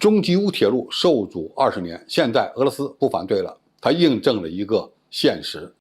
中吉乌铁路受阻20年，现在俄罗斯不反对了，它印证了一个现实。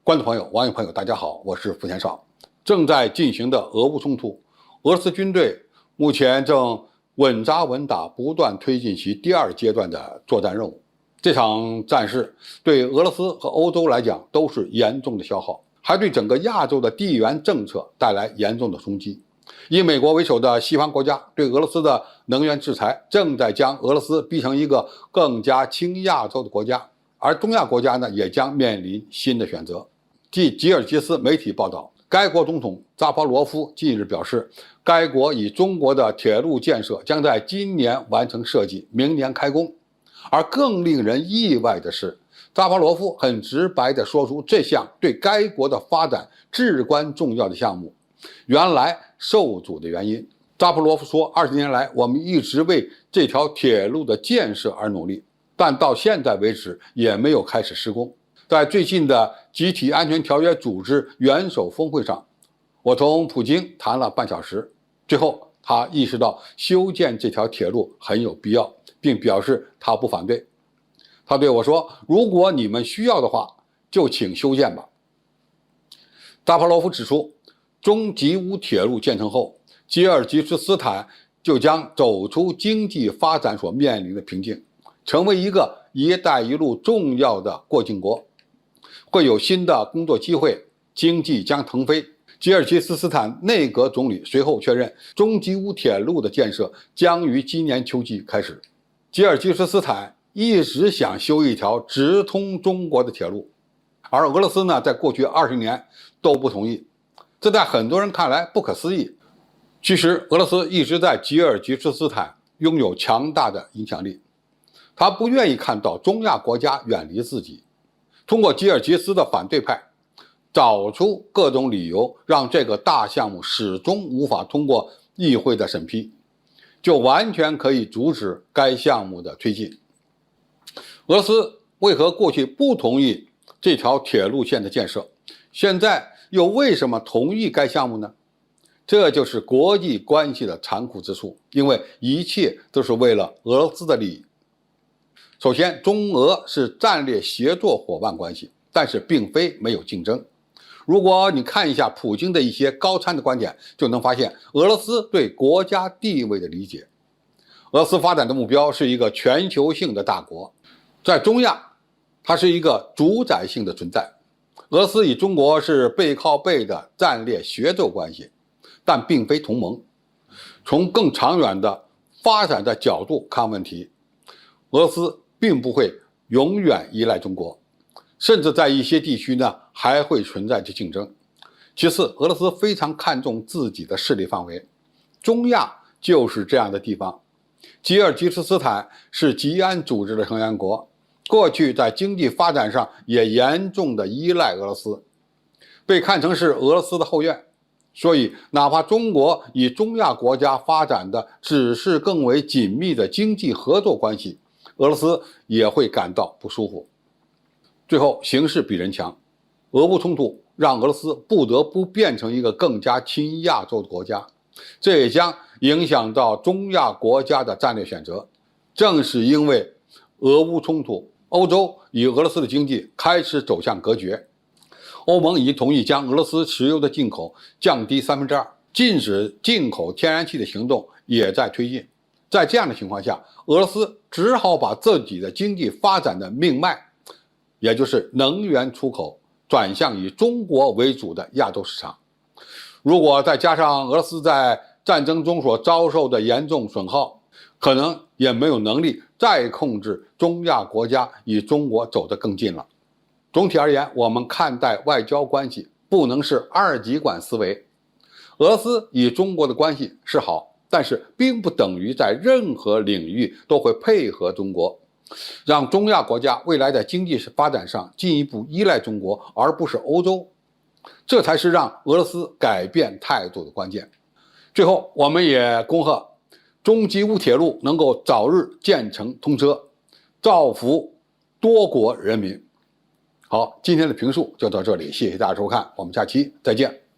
观众朋友、网友朋友，大家好，我是付天少。正在进行的俄乌冲突，俄罗斯军队目前正稳扎稳打，不断推进其第二阶段的作战任务。这场战事对俄罗斯和欧洲来讲都是严重的消耗，还对整个亚洲的地缘政策带来严重的冲击。以美国为首的西方国家对俄罗斯的能源制裁，正在将俄罗斯逼成一个更加亲亚洲的国家，而东亚国家呢，也将面临新的选择。据吉尔吉斯媒体报道，该国总统扎波罗夫近日表示，该国与中国的铁路建设将在今年完成设计，明年开工。而更令人意外的是，扎波罗夫很直白地说出这项对该国的发展至关重要的项目原来受阻的原因。扎波罗夫说，20年来我们一直为这条铁路的建设而努力，但到现在为止也没有开始施工。在最近的集体安全条约组织元首峰会上，我同普京谈了半小时，最后他意识到修建这条铁路很有必要，并表示他不反对。他对我说，如果你们需要的话，就请修建吧。扎波罗夫指出，中吉乌铁路建成后，吉尔吉斯斯坦就将走出经济发展所面临的瓶颈，成为一个一带一路重要的过境国，会有新的工作机会，经济将腾飞。吉尔吉斯斯坦内阁总理随后确认，中吉乌铁路的建设将于今年秋季开始。吉尔吉斯斯坦一直想修一条直通中国的铁路，而俄罗斯呢，在过去20年都不同意，这在很多人看来不可思议。其实，俄罗斯一直在吉尔吉斯斯坦拥有强大的影响力，他不愿意看到中亚国家远离自己，通过吉尔吉斯的反对派找出各种理由，让这个大项目始终无法通过议会的审批，就完全可以阻止该项目的推进。俄罗斯为何过去不同意这条铁路线的建设，现在又为什么同意该项目呢？这就是国际关系的残酷之处，因为一切都是为了俄罗斯的利益。首先，中俄是战略协作伙伴关系，但是并非没有竞争。如果你看一下普京的一些高参的观点，就能发现俄罗斯对国家地位的理解。俄罗斯发展的目标是一个全球性的大国，在中亚，它是一个主宰性的存在。俄罗斯与中国是背靠背的战略协作关系，但并非同盟。从更长远的发展的角度看问题，俄罗斯并不会永远依赖中国，甚至在一些地区呢还会存在着竞争。其次，俄罗斯非常看重自己的势力范围，中亚就是这样的地方。吉尔吉斯斯坦是吉安组织的成员国，过去在经济发展上也严重的依赖俄罗斯，被看成是俄罗斯的后院。所以哪怕中国与中亚国家发展的只是更为紧密的经济合作关系，俄罗斯也会感到不舒服。最后，形势比人强，俄乌冲突让俄罗斯不得不变成一个更加亲亚洲的国家，这也将影响到中亚国家的战略选择。正是因为俄乌冲突，欧洲与俄罗斯的经济开始走向隔绝。欧盟已经同意将俄罗斯石油的进口降低2/3，禁止进口天然气的行动也在推进。在这样的情况下，俄罗斯只好把自己的经济发展的命脉，也就是能源出口，转向以中国为主的亚洲市场。如果再加上俄罗斯在战争中所遭受的严重损耗，可能也没有能力再控制中亚国家与中国走得更近了。总体而言，我们看待外交关系不能是二极管思维。俄罗斯与中国的关系是好，但是并不等于在任何领域都会配合中国，让中亚国家未来的经济发展上进一步依赖中国，而不是欧洲，这才是让俄罗斯改变态度的关键。最后，我们也恭贺中吉乌铁路能够早日建成通车，造福多国人民。好，今天的评述就到这里，谢谢大家收看，我们下期再见。